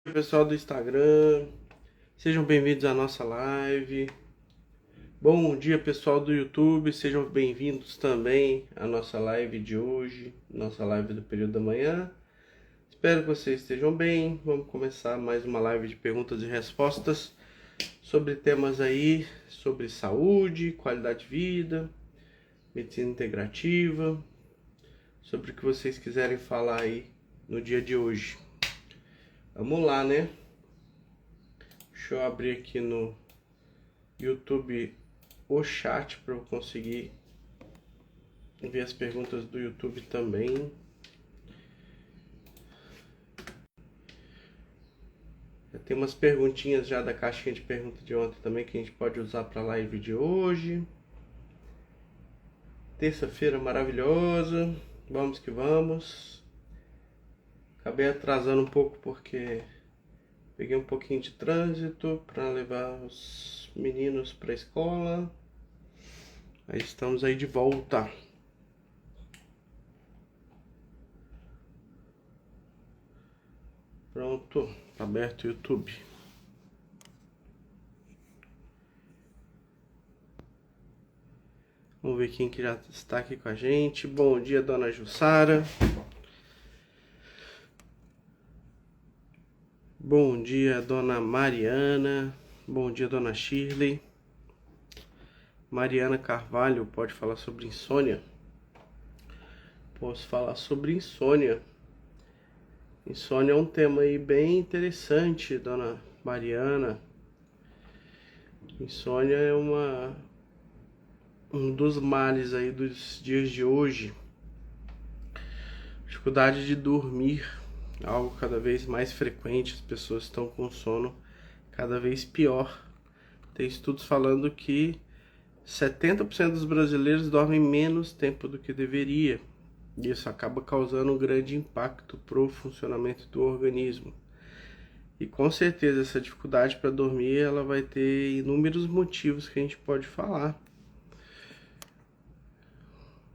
Pessoal do Instagram, sejam bem-vindos à nossa live. Bom dia, pessoal do YouTube, sejam bem-vindos também à nossa live de hoje, nossa live do período da manhã. Espero que vocês estejam bem. Vamos começar mais uma live de perguntas e respostas sobre temas aí, sobre saúde, qualidade de vida, medicina integrativa, sobre o que vocês quiserem falar aí no dia de hoje. Vamos lá, né? Deixa eu abrir aqui no YouTube o chat para eu conseguir ver as perguntas do YouTube também. Já tem umas perguntinhas já da caixinha de perguntas de ontem também que a gente pode usar para a live de hoje. Terça-feira maravilhosa, vamos que vamos. Acabei atrasando um pouco porque peguei um pouquinho de trânsito para levar os meninos para a escola. Aí estamos aí de volta. Pronto, tá aberto o YouTube. Vamos ver quem que já está aqui com a gente. Bom dia, dona Jussara. Bom dia, dona Mariana. Bom dia, dona Shirley. Mariana Carvalho, pode falar sobre insônia? Posso falar sobre insônia. Insônia é um tema aí bem interessante, dona Mariana. Insônia é um dos males aí dos dias de hoje. Dificuldade de dormir, algo cada vez mais frequente, as pessoas estão com sono cada vez pior. Tem estudos falando que 70% dos brasileiros dormem menos tempo do que deveria. Isso acaba causando um grande impacto para o funcionamento do organismo. E com certeza essa dificuldade para dormir, ela vai ter inúmeros motivos que a gente pode falar.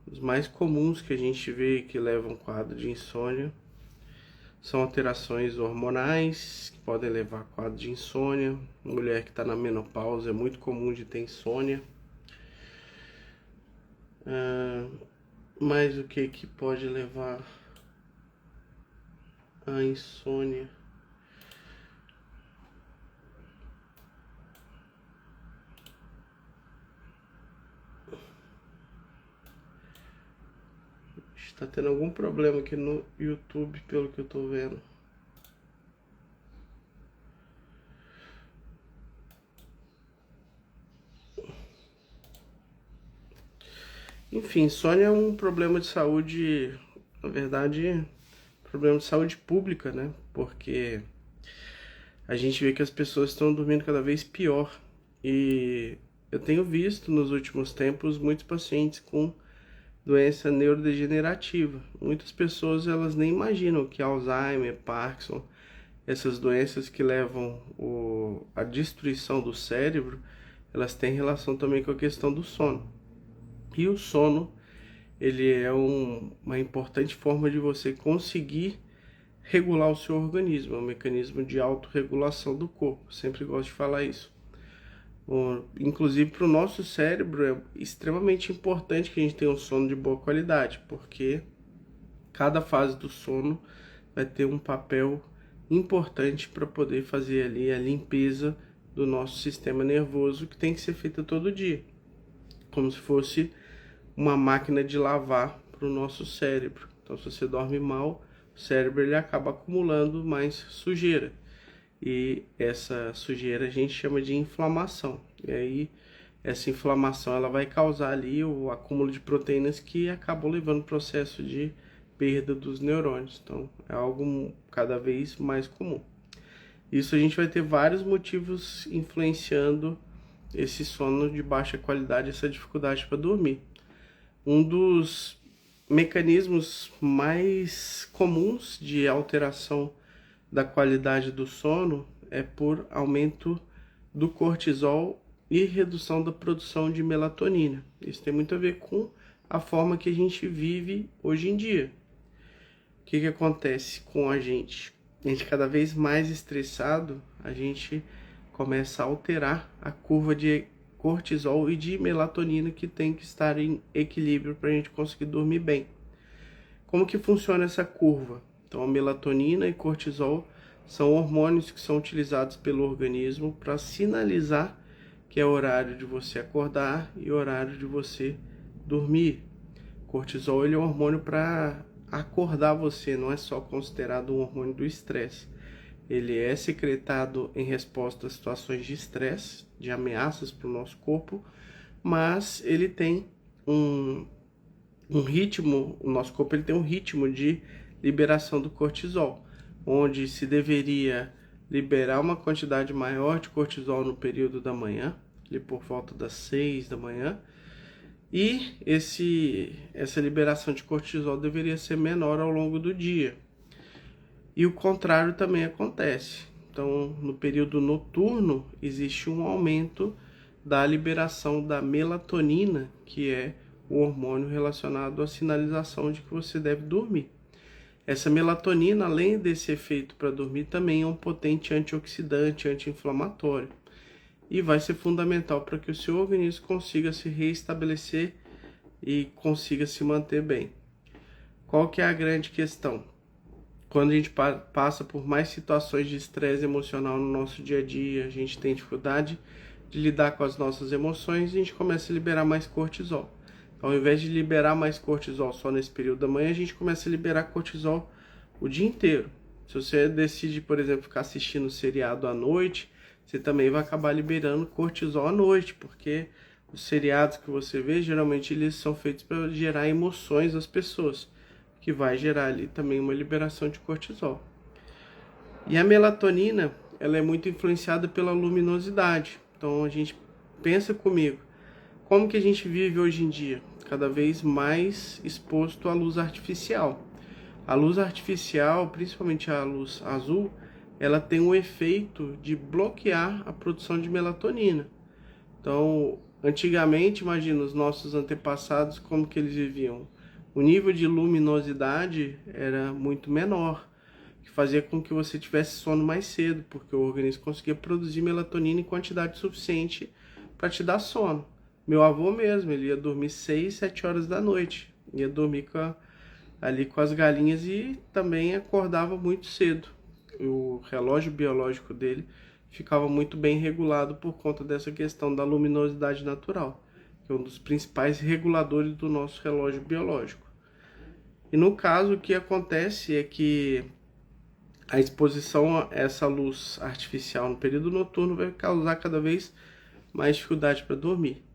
Os mais comuns que a gente vê que levam a quadro de insônia são alterações hormonais, que podem levar a quadro de insônia. Mulher que está na menopausa é muito comum de ter insônia. Mas o que pode levar a insônia? Está tendo algum problema aqui no YouTube, pelo que eu tô vendo. Enfim, insônia é um problema de saúde, na verdade, problema de saúde pública, né? Porque a gente vê que as pessoas estão dormindo cada vez pior. E eu tenho visto nos últimos tempos muitos pacientes com doença neurodegenerativa. Muitas pessoas elas nem imaginam que Alzheimer, Parkinson, essas doenças que levam a destruição do cérebro, elas têm relação também com a questão do sono. E o sono, ele é uma importante forma de você conseguir regular o seu organismo, é um mecanismo de autorregulação do corpo. Sempre gosto de falar isso. Inclusive para o nosso cérebro é extremamente importante que a gente tenha um sono de boa qualidade, porque cada fase do sono vai ter um papel importante para poder fazer ali a limpeza do nosso sistema nervoso, que tem que ser feita todo dia, como se fosse uma máquina de lavar para o nosso cérebro. Então, se você dorme mal, o cérebro ele acaba acumulando mais sujeira. E essa sujeira a gente chama de inflamação. E aí essa inflamação ela vai causar ali o acúmulo de proteínas que acabam levando ao processo de perda dos neurônios. Então é algo cada vez mais comum. Isso a gente vai ter vários motivos influenciando esse sono de baixa qualidade, essa dificuldade para dormir. Um dos mecanismos mais comuns de alteração da qualidade do sono é por aumento do cortisol e redução da produção de melatonina. Isso tem muito a ver com a forma que a gente vive hoje em dia. O que acontece com a gente? a gente cada vez mais estressado, a gente começa a alterar a curva de cortisol e de melatonina que tem que estar em equilíbrio para a gente conseguir dormir bem. Como que funciona essa curva? Então, a melatonina e cortisol são hormônios que são utilizados pelo organismo para sinalizar que é horário de você acordar e horário de você dormir. Cortisol ele é um hormônio para acordar você, não é só considerado um hormônio do estresse. Ele é secretado em resposta a situações de estresse, de ameaças para o nosso corpo, mas ele tem um ritmo, o nosso corpo ele tem um ritmo de liberação do cortisol, onde se deveria liberar uma quantidade maior de cortisol no período da manhã, ali por volta das 6 da manhã, e essa liberação de cortisol deveria ser menor ao longo do dia. E o contrário também acontece. Então, no período noturno, existe um aumento da liberação da melatonina, que é o hormônio relacionado à sinalização de que você deve dormir. Essa melatonina, além desse efeito para dormir, também é um potente antioxidante, anti-inflamatório. E vai ser fundamental para que o seu organismo consiga se reestabelecer e consiga se manter bem. Qual que é a grande questão? Quando a gente passa por mais situações de estresse emocional no nosso dia a dia, a gente tem dificuldade de lidar com as nossas emoções e a gente começa a liberar mais cortisol. Então, ao invés de liberar mais cortisol só nesse período da manhã, a gente começa a liberar cortisol o dia inteiro. Se você decide, por exemplo, ficar assistindo seriado à noite, você também vai acabar liberando cortisol à noite, porque os seriados que você vê, geralmente eles são feitos para gerar emoções às pessoas, que vai gerar ali também uma liberação de cortisol. E a melatonina, ela é muito influenciada pela luminosidade. Então a gente pensa comigo, como que a gente vive hoje em dia? Cada vez mais exposto à luz artificial. A luz artificial, principalmente a luz azul, ela tem o efeito de bloquear a produção de melatonina. Então, antigamente, imagina os nossos antepassados, como que eles viviam. O nível de luminosidade era muito menor, que fazia com que você tivesse sono mais cedo, porque o organismo conseguia produzir melatonina em quantidade suficiente para te dar sono. Meu avô mesmo, ele ia dormir 6, 7 horas da noite, ia dormir ali com as galinhas e também acordava muito cedo. O relógio biológico dele ficava muito bem regulado por conta dessa questão da luminosidade natural, que é um dos principais reguladores do nosso relógio biológico. E no caso, o que acontece é que a exposição a essa luz artificial no período noturno vai causar cada vez mais dificuldade para dormir.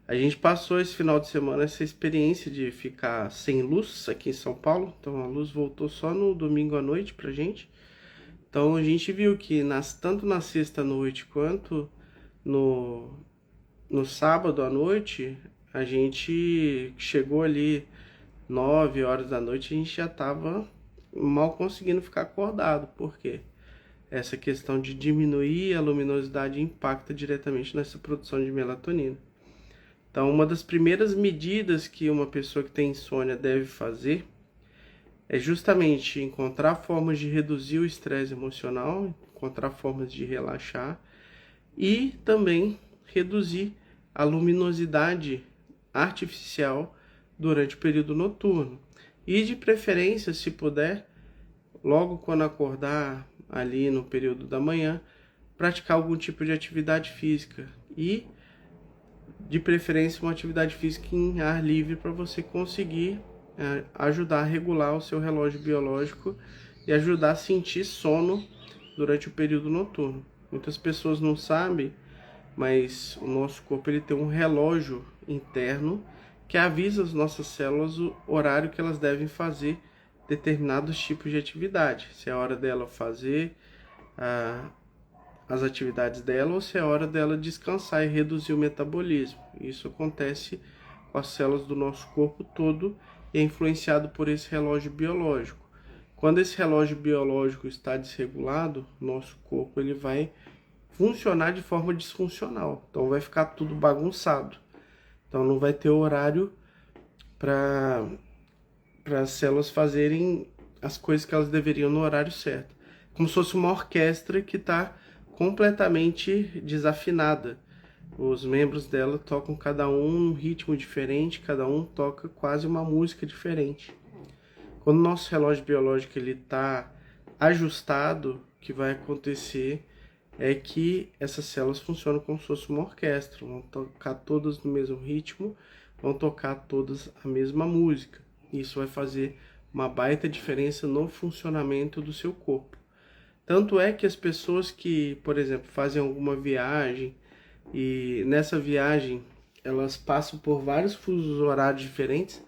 A gente passou esse final de semana essa experiência de ficar sem luz aqui em São Paulo, então a luz voltou só no domingo à noite pra gente. Então a gente viu que tanto na sexta noite quanto no sábado à noite, a gente chegou ali 9 horas da noite, a gente já estava mal conseguindo ficar acordado. Por quê? Essa questão de diminuir a luminosidade impacta diretamente nessa produção de melatonina. Então, uma das primeiras medidas que uma pessoa que tem insônia deve fazer é justamente encontrar formas de reduzir o estresse emocional, encontrar formas de relaxar e também reduzir a luminosidade artificial durante o período noturno. E de preferência, se puder, logo quando acordar ali no período da manhã, praticar algum tipo de atividade física e de preferência uma atividade física em ar livre para você conseguir ajudar a regular o seu relógio biológico e ajudar a sentir sono durante o período noturno. Muitas pessoas não sabem, mas o nosso corpo ele tem um relógio interno que avisa as nossas células o horário que elas devem fazer determinados tipos de atividade. Se é a hora dela fazer as atividades dela ou se é hora dela descansar e reduzir o metabolismo. Isso acontece com as células do nosso corpo todo e é influenciado por esse relógio biológico. Quando esse relógio biológico está desregulado, nosso corpo ele vai funcionar de forma disfuncional. Então vai ficar tudo bagunçado. Então não vai ter horário para as células fazerem as coisas que elas deveriam no horário certo. como se fosse uma orquestra que está completamente desafinada. Os membros dela tocam cada um um ritmo diferente, cada um toca quase uma música diferente. Quando o nosso relógio biológico está ajustado, o que vai acontecer é que essas células funcionam como se fosse uma orquestra, vão tocar todas no mesmo ritmo, vão tocar todas a mesma música. Isso vai fazer uma baita diferença no funcionamento do seu corpo. Tanto é que as pessoas que, por exemplo, fazem alguma viagem e nessa viagem elas passam por vários fusos horários diferentes,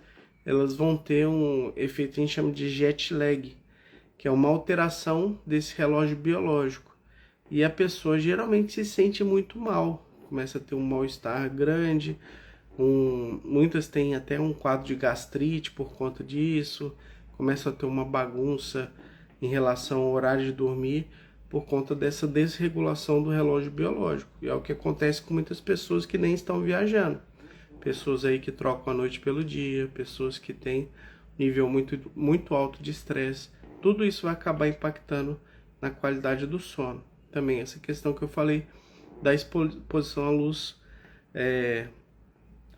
elas vão ter um efeito que a gente chama de jet lag, que é uma alteração desse relógio biológico. E a pessoa geralmente se sente muito mal, começa a ter um mal-estar grande, muitas têm até um quadro de gastrite por conta disso, começam a ter uma bagunça em relação ao horário de dormir por conta dessa desregulação do relógio biológico. E é o que acontece com muitas pessoas que nem estão viajando. Pessoas aí que trocam a noite pelo dia, pessoas que têm nível muito alto de estresse. Tudo isso vai acabar impactando na qualidade do sono. Também essa questão que eu falei da exposição à luz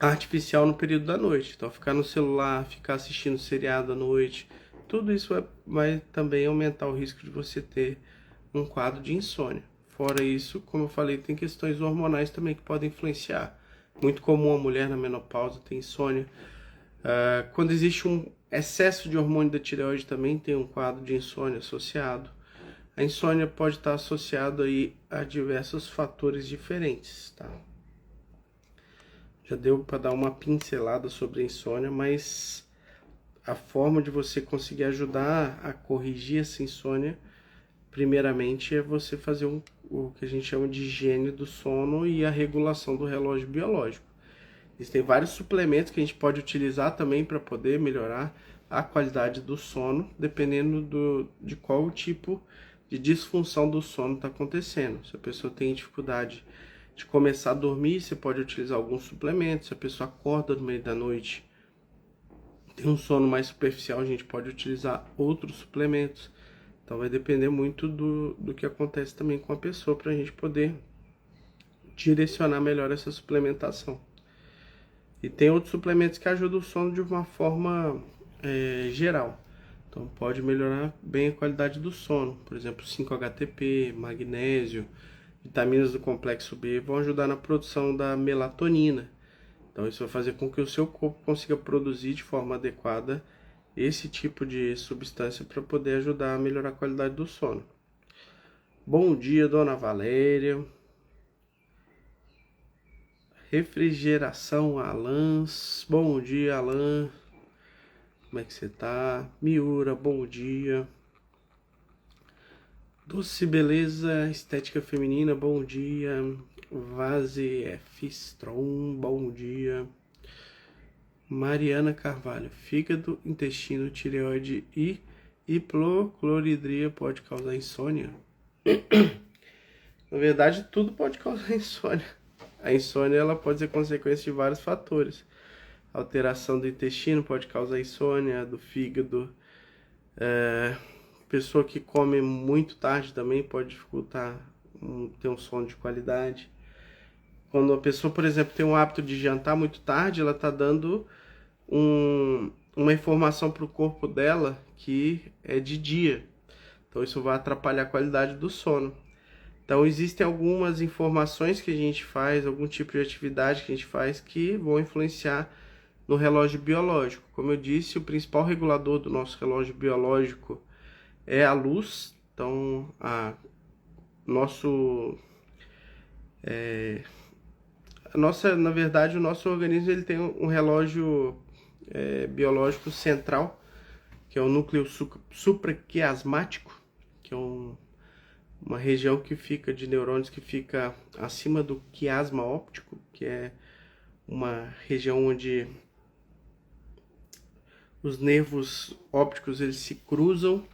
artificial no período da noite. Então, ficar no celular, ficar assistindo seriado à noite, tudo isso vai também aumentar o risco de você ter um quadro de insônia. Fora isso, como eu falei, tem questões hormonais também que podem influenciar. Muito comum a mulher na menopausa ter insônia. Quando existe um excesso de hormônio da tireoide também tem um quadro de insônia associado. A insônia pode estar associada aí a diversos fatores diferentes, tá? Já deu para dar uma pincelada sobre a insônia, mas a forma de você conseguir ajudar a corrigir essa insônia, primeiramente, é você fazer o que a gente chama de higiene do sono e a regulação do relógio biológico. Existem vários suplementos que a gente pode utilizar também para poder melhorar a qualidade do sono, dependendo de qual tipo de disfunção do sono está acontecendo. Se a pessoa tem dificuldade de começar a dormir, você pode utilizar alguns suplementos. Se a pessoa acorda no meio da noite, tem um sono mais superficial, a gente pode utilizar outros suplementos. Então vai depender muito do que acontece também com a pessoa para a gente poder direcionar melhor essa suplementação. E tem outros suplementos que ajudam o sono de uma forma geral. Então pode melhorar bem a qualidade do sono. Por exemplo, 5-HTP, magnésio, vitaminas do complexo B vão ajudar na produção da melatonina. Então isso vai fazer com que o seu corpo consiga produzir de forma adequada esse tipo de substância para poder ajudar a melhorar a qualidade do sono. Bom dia, dona Valéria. Refrigeração Alans. Bom dia, Alan. Como é que você tá? Miura, bom dia. Doce Beleza Estética Feminina, bom dia. Vase F. Strom, bom dia. Mariana Carvalho, fígado, intestino, tireoide e hipocloridria pode causar insônia? Na verdade, tudo pode causar insônia. A insônia ela pode ser consequência de vários fatores. Alteração do intestino pode causar insônia, do fígado. Pessoa que come muito tarde também pode dificultar ter um sono de qualidade. Quando a pessoa, por exemplo, tem um hábito de jantar muito tarde, ela está dando uma informação para o corpo dela que é de dia. Então isso vai atrapalhar a qualidade do sono. Então existem algumas informações que a gente faz, algum tipo de atividade que a gente faz que vão influenciar no relógio biológico. Como eu disse, o principal regulador do nosso relógio biológico é a luz. Então na verdade o nosso organismo ele tem um relógio biológico central, que é o núcleo supraquiasmático, que é uma região que fica de neurônios que fica acima do quiasma óptico, que é uma região onde os nervos ópticos eles se cruzam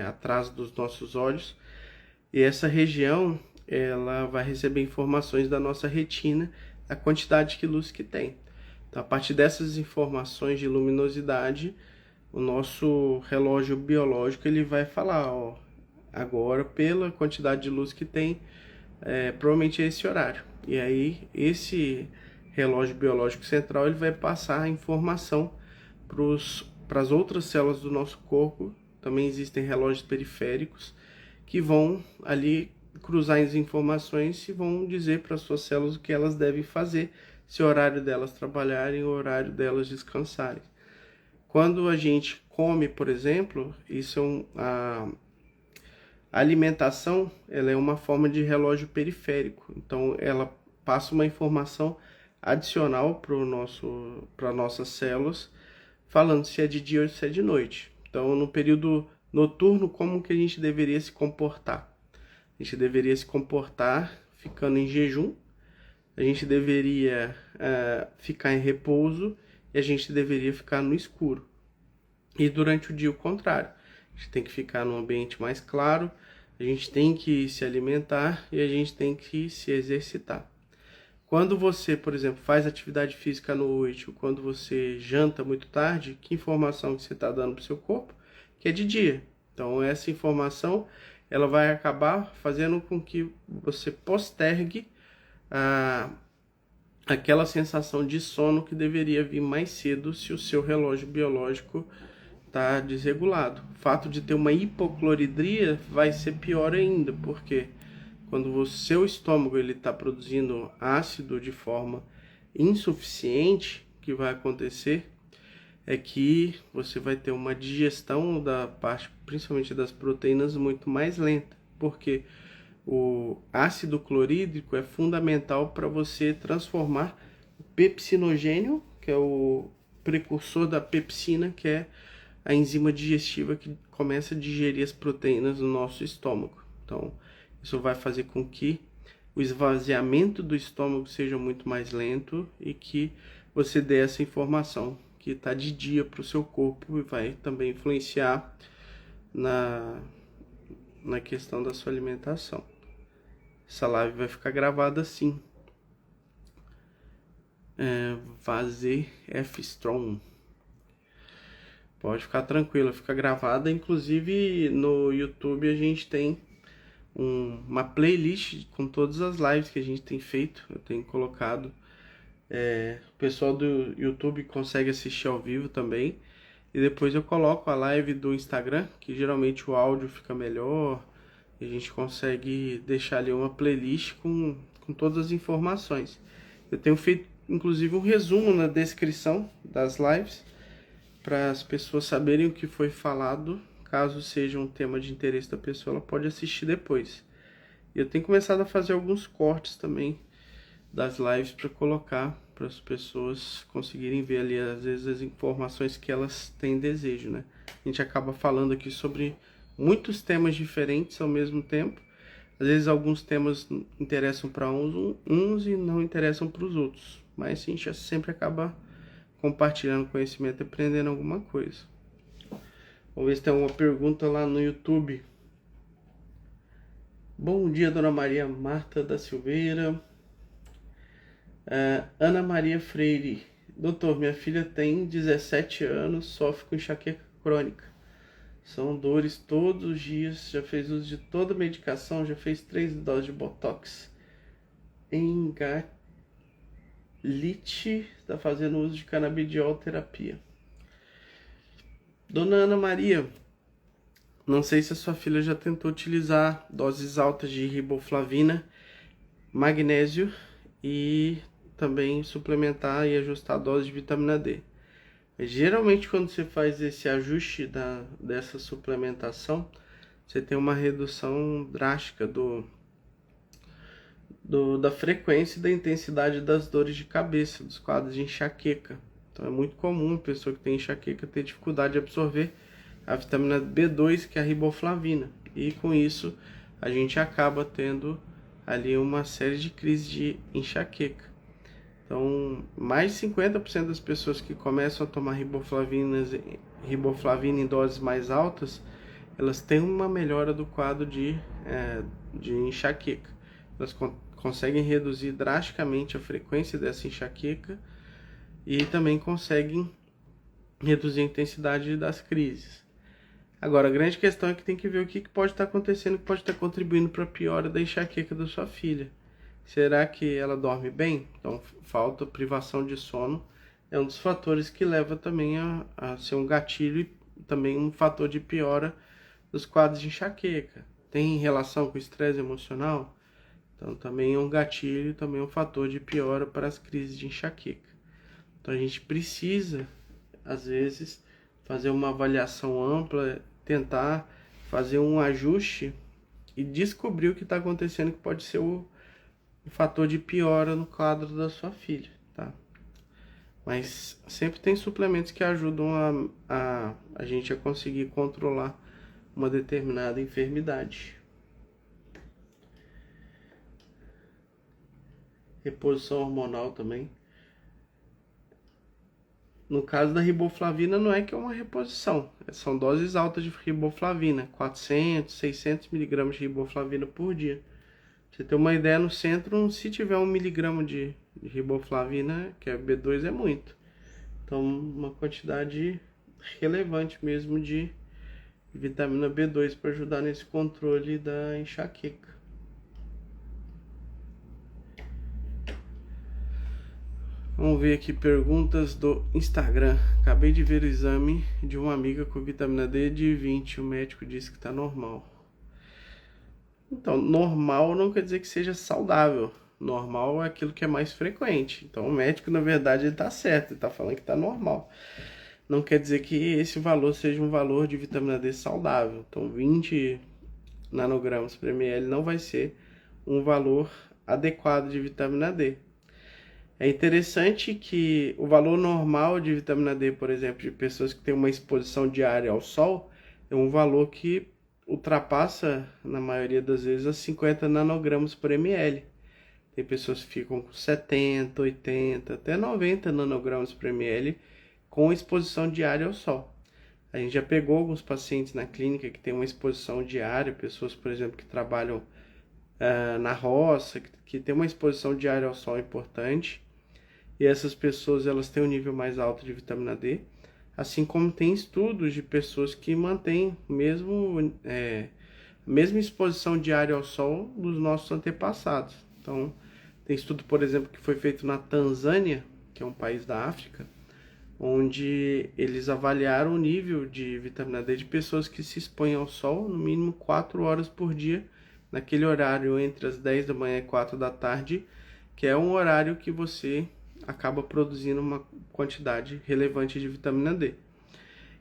atrás dos nossos olhos, e essa região ela vai receber informações da nossa retina, a quantidade de luz que tem. Então, a partir dessas informações de luminosidade, o nosso relógio biológico ele vai falar, agora, pela quantidade de luz que tem, provavelmente é esse horário. E aí esse relógio biológico central ele vai passar a informação para as outras células do nosso corpo. Também existem relógios periféricos que vão ali cruzar as informações e vão dizer para as suas células o que elas devem fazer, se o horário delas trabalharem, o horário delas descansarem. Quando a gente come, por exemplo, a alimentação ela é uma forma de relógio periférico. Então ela passa uma informação adicional para nossas células, falando se é de dia ou se é de noite. Então no período noturno, como que a gente deveria se comportar? A gente deveria se comportar ficando em jejum, a gente deveria ficar em repouso e a gente deveria ficar no escuro. E durante o dia o contrário, a gente tem que ficar num ambiente mais claro, a gente tem que se alimentar e a gente tem que se exercitar. Quando você, por exemplo, faz atividade física à noite, ou quando você janta muito tarde, que informação que você está dando para o seu corpo? Que é de dia. Então essa informação ela vai acabar fazendo com que você postergue aquela sensação de sono que deveria vir mais cedo se o seu relógio biológico está desregulado. O fato de ter uma hipocloridria vai ser pior ainda, porque quando o seu estômago está produzindo ácido de forma insuficiente, o que vai acontecer é que você vai ter uma digestão da parte, principalmente das proteínas, muito mais lenta, porque o ácido clorídrico é fundamental para você transformar o pepsinogênio, que é o precursor da pepsina, que é a enzima digestiva que começa a digerir as proteínas no nosso estômago. Então, isso vai fazer com que o esvaziamento do estômago seja muito mais lento e que você dê essa informação que está de dia para o seu corpo e vai também influenciar na questão da sua alimentação. Essa live vai ficar gravada assim. Vaze F Strong. Pode ficar tranquilo, fica gravada. Inclusive no YouTube a gente tem uma playlist com todas as lives que a gente tem feito. Eu tenho colocado. O pessoal do YouTube consegue assistir ao vivo também. E depois eu coloco a live do Instagram, que geralmente o áudio fica melhor. E a gente consegue deixar ali uma playlist com todas as informações. Eu tenho feito inclusive um resumo na descrição das lives, para as pessoas saberem o que foi falado. Caso seja um tema de interesse da pessoa, ela pode assistir depois. E eu tenho começado a fazer alguns cortes também das lives para colocar para as pessoas conseguirem ver ali, às vezes, as informações que elas têm desejo, né? A gente acaba falando aqui sobre muitos temas diferentes ao mesmo tempo. Às vezes alguns temas interessam para uns e não interessam para os outros. Mas a gente sempre acaba compartilhando conhecimento e aprendendo alguma coisa. Vamos ver se tem alguma pergunta lá no YouTube. Bom dia, Dona Maria Marta da Silveira. Ana Maria Freire. Doutor, minha filha tem 17 anos, sofre com enxaqueca crônica. São dores todos os dias, já fez uso de toda a medicação, já fez 3 doses de Botox. Engatilite, está fazendo uso de canabidiol terapia. Dona Ana Maria, não sei se a sua filha já tentou utilizar doses altas de riboflavina, magnésio e também suplementar e ajustar a dose de vitamina D. Geralmente quando você faz esse ajuste dessa suplementação, você tem uma redução drástica da frequência e da intensidade das dores de cabeça, dos quadros de enxaqueca. Então é muito comum a pessoa que tem enxaqueca ter dificuldade de absorver a vitamina B2, que é a riboflavina. E com isso a gente acaba tendo ali uma série de crises de enxaqueca. Então, mais de 50% das pessoas que começam a tomar riboflavina em doses mais altas, elas têm uma melhora do quadro de enxaqueca. Elas conseguem reduzir drasticamente a frequência dessa enxaqueca e também conseguem reduzir a intensidade das crises. Agora, a grande questão é que tem que ver o que pode estar acontecendo, que pode estar contribuindo para a piora da enxaqueca da sua filha. Será que ela dorme bem? Então, falta, privação de sono é um dos fatores que leva também a ser um gatilho e também um fator de piora dos quadros de enxaqueca. Tem relação com o estresse emocional? Então, também é um gatilho, também é um fator de piora para as crises de enxaqueca. Então, a gente precisa, às vezes, fazer uma avaliação ampla, tentar fazer um ajuste e descobrir o que está acontecendo, que pode ser o fator de piora no quadro da sua filha, tá? Mas sempre tem suplementos que ajudam a gente a conseguir controlar uma determinada enfermidade. Reposição hormonal também. No caso da riboflavina, não é que é uma reposição, são doses altas de riboflavina, 400, 600 miligramas de riboflavina por dia. Pra você ter uma ideia, no centro, se tiver 1 miligrama de riboflavina, que é B2, é muito. Então, uma quantidade relevante mesmo de vitamina B2 para ajudar nesse controle da enxaqueca. Vamos ver aqui perguntas do Instagram. Acabei de ver o exame de uma amiga com vitamina D de 20. O médico disse que está normal. Então, normal não quer dizer que seja saudável. Normal é aquilo que é mais frequente. Então, o médico, na verdade, ele está certo. Ele está falando que está normal. Não quer dizer que esse valor seja um valor de vitamina D saudável. Então, 20 nanogramas por ml não vai ser um valor adequado de vitamina D. É interessante que o valor normal de vitamina D, por exemplo, de pessoas que têm uma exposição diária ao sol, é um valor que ultrapassa, na maioria das vezes, as 50 nanogramas por ml. Tem pessoas que ficam com 70, 80, até 90 nanogramas por ml com exposição diária ao sol. A gente já pegou alguns pacientes na clínica que têm uma exposição diária, pessoas, por exemplo, que trabalham na roça, que têm uma exposição diária ao sol importante, e essas pessoas elas têm um nível mais alto de vitamina D, assim como tem estudos de pessoas que mantêm mesma exposição diária ao sol dos nossos antepassados. Então, tem estudo, por exemplo, que foi feito na Tanzânia, que é um país da África, onde eles avaliaram o nível de vitamina D de pessoas que se expõem ao sol no mínimo 4 horas por dia, naquele horário entre as 10 da manhã e 4 da tarde, que é um horário que você acaba produzindo uma quantidade relevante de vitamina D.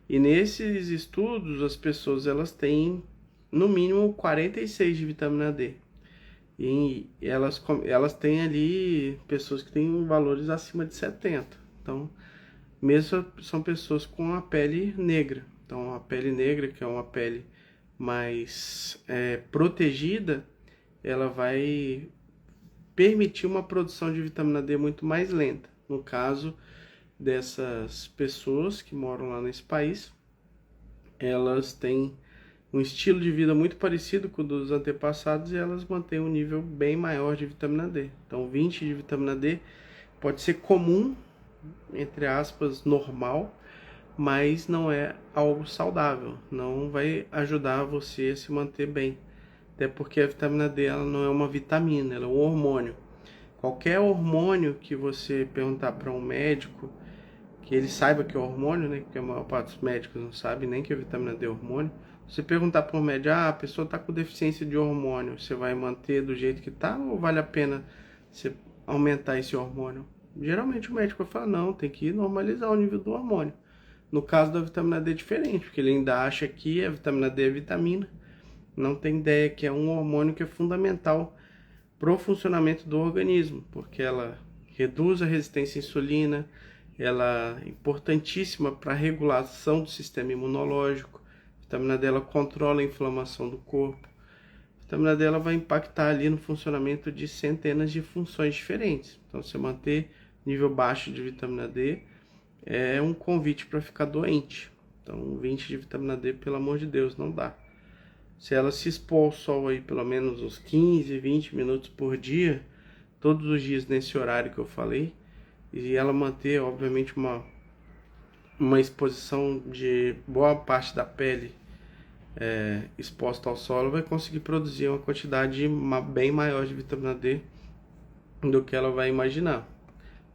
E nesses estudos, as pessoas elas têm no mínimo 46 de vitamina D. E elas têm ali pessoas que têm valores acima de 70. Então, mesmo são pessoas com a pele negra. Então, a pele negra, que é uma pele mais protegida, ela vai permitir uma produção de vitamina D muito mais lenta. No caso dessas pessoas que moram lá nesse país, elas têm um estilo de vida muito parecido com o dos antepassados e elas mantêm um nível bem maior de vitamina D. Então, 20 de vitamina D pode ser comum, entre aspas, normal, mas não é algo saudável, não vai ajudar você a se manter bem. Até porque a vitamina D ela não é uma vitamina, ela é um hormônio. Qualquer hormônio que você perguntar para um médico, que ele saiba que é hormônio, né? Porque a maior parte dos médicos não sabe nem que a vitamina D é hormônio. Se você perguntar para um médico, a pessoa está com deficiência de hormônio, você vai manter do jeito que está ou vale a pena você aumentar esse hormônio? Geralmente o médico vai falar, não, tem que normalizar o nível do hormônio. No caso da vitamina D é diferente, porque ele ainda acha que a vitamina D é vitamina, não tem ideia que é um hormônio que é fundamental para o funcionamento do organismo, porque ela reduz a resistência à insulina, ela é importantíssima para a regulação do sistema imunológico, a vitamina D ela controla a inflamação do corpo, a vitamina D ela vai impactar ali no funcionamento de centenas de funções diferentes. Então, você manter nível baixo de vitamina D é um convite para ficar doente. Então, 20 de vitamina D, pelo amor de Deus, não dá. Se ela se expor ao sol aí pelo menos uns 15, 20 minutos por dia, todos os dias nesse horário que eu falei, e ela manter, obviamente, uma exposição de boa parte da pele exposta ao solo vai conseguir produzir uma quantidade bem maior de vitamina D do que ela vai imaginar.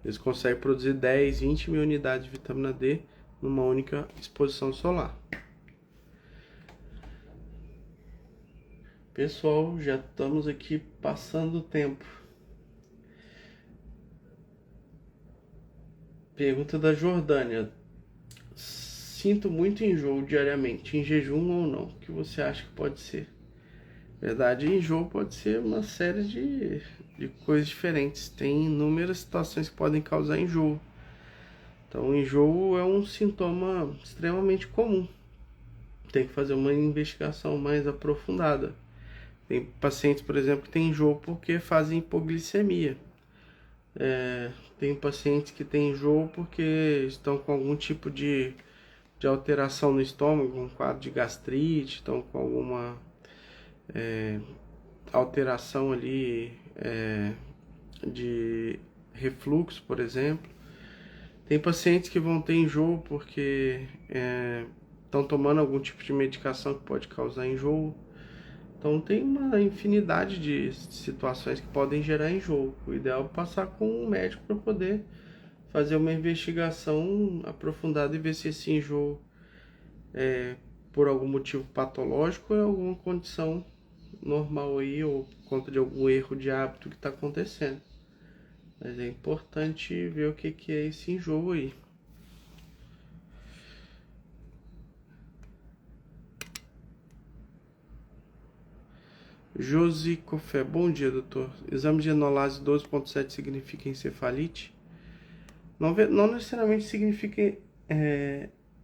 Eles conseguem produzir 10, 20 mil unidades de vitamina D numa única exposição solar. Pessoal, já estamos aqui passando o tempo. Pergunta da Jordânia. Sinto muito enjoo diariamente, em jejum ou não? O que você acha que pode ser? Na verdade, enjoo pode ser uma série de coisas diferentes. Tem inúmeras situações que podem causar enjoo. Então, enjoo é um sintoma extremamente comum. Tem que fazer uma investigação mais aprofundada. Tem pacientes, por exemplo, que têm enjoo porque fazem hipoglicemia. Tem pacientes que têm enjoo porque estão com algum tipo de alteração no estômago, um quadro de gastrite, estão com alguma alteração ali de refluxo, por exemplo. Tem pacientes que vão ter enjoo porque estão tomando algum tipo de medicação que pode causar enjoo. Então tem uma infinidade de situações que podem gerar enjoo. O ideal é passar com um médico para poder fazer uma investigação aprofundada e ver se esse enjoo é por algum motivo patológico ou é alguma condição normal aí, ou por conta de algum erro de hábito que está acontecendo. Mas é importante ver o que é esse enjoo aí. Josi Cofé, bom dia, doutor. Exame de enolase 12.7 significa encefalite? Não necessariamente significa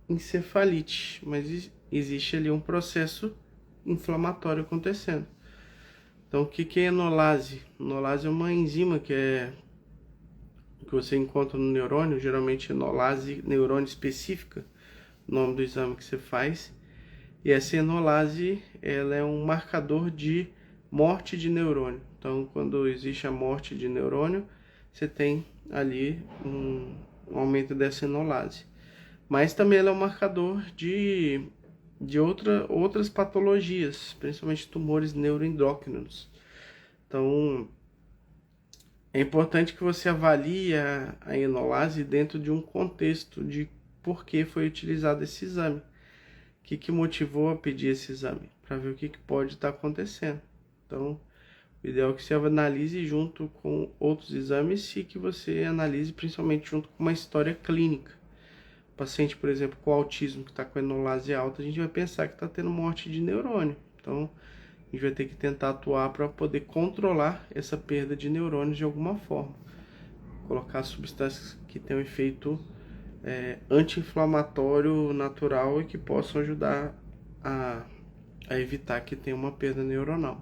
encefalite, mas existe ali um processo inflamatório acontecendo. Então, o que é enolase? Enolase é uma enzima que você encontra no neurônio, geralmente enolase neurônio específica, o nome do exame que você faz. E essa enolase, ela é um marcador de morte de neurônio. Então, quando existe a morte de neurônio, você tem ali um aumento dessa enolase. Mas também ela é um marcador de outras patologias, principalmente tumores neuroendócrinos. Então, é importante que você avalie a enolase dentro de um contexto de por que foi utilizado esse exame. O que motivou a pedir esse exame? Para ver o que pode estar acontecendo. Então, o ideal é que você analise junto com outros exames e que você analise principalmente junto com uma história clínica. O paciente, por exemplo, com autismo que está com enolase alta, a gente vai pensar que está tendo morte de neurônio. Então, a gente vai ter que tentar atuar para poder controlar essa perda de neurônios de alguma forma. Colocar substâncias que tenham efeito anti-inflamatório natural e que possam ajudar a evitar que tenha uma perda neuronal.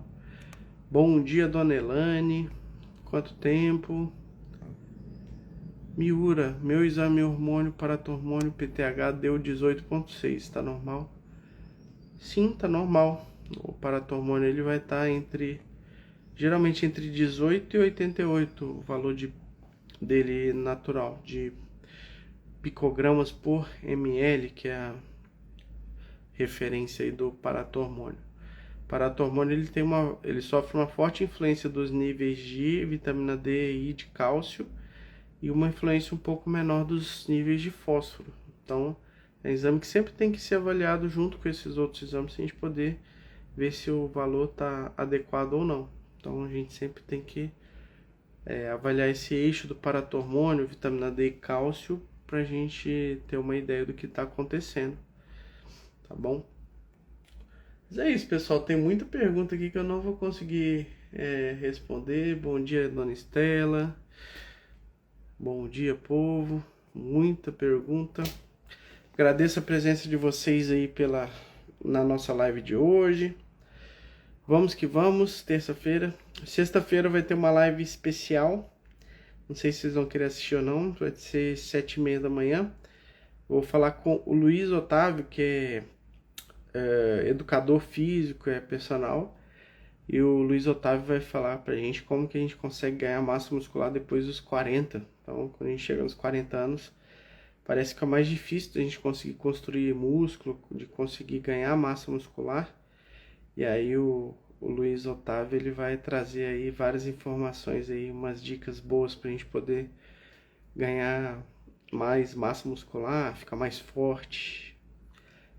Bom dia, dona Elane. Quanto tempo? Miura, meu exame hormônio paratormônio PTH deu 18.6, tá normal? Sim, tá normal. O paratormônio ele vai estar geralmente entre 18 e 88, o valor dele natural, de picogramas por ml, que é a referência aí do paratormônio. O paratormônio ele sofre uma forte influência dos níveis de vitamina D e de cálcio e uma influência um pouco menor dos níveis de fósforo. Então, é um exame que sempre tem que ser avaliado junto com esses outros exames para a gente poder ver se o valor está adequado ou não. Então, a gente sempre tem que avaliar esse eixo do paratormônio, vitamina D e cálcio, para a gente ter uma ideia do que está acontecendo. Tá bom? Mas é isso, pessoal. Tem muita pergunta aqui que eu não vou conseguir responder. Bom dia, dona Estela. Bom dia, povo. Muita pergunta. Agradeço a presença de vocês aí na nossa live de hoje. Vamos que vamos, terça-feira. Sexta-feira vai ter uma live especial. Não sei se vocês vão querer assistir ou não. Vai ser 7h30 da manhã. Vou falar com o Luiz Otávio, que é educador físico, é personal. E o Luiz Otávio vai falar pra gente como que a gente consegue ganhar massa muscular depois dos 40. Então, quando a gente chega nos 40 anos, parece que é mais difícil da gente conseguir construir músculo, de conseguir ganhar massa muscular. E aí o Luiz Otávio ele vai trazer aí várias informações aí, umas dicas boas pra gente poder ganhar mais massa muscular, ficar mais forte.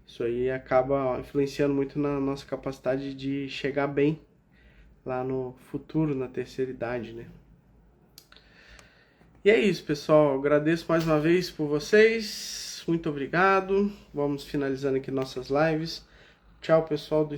Isso aí acaba influenciando muito na nossa capacidade de chegar bem lá no futuro, na terceira idade, né? E é isso, pessoal. Agradeço mais uma vez por vocês. Muito obrigado. Vamos finalizando aqui nossas lives. Tchau, pessoal do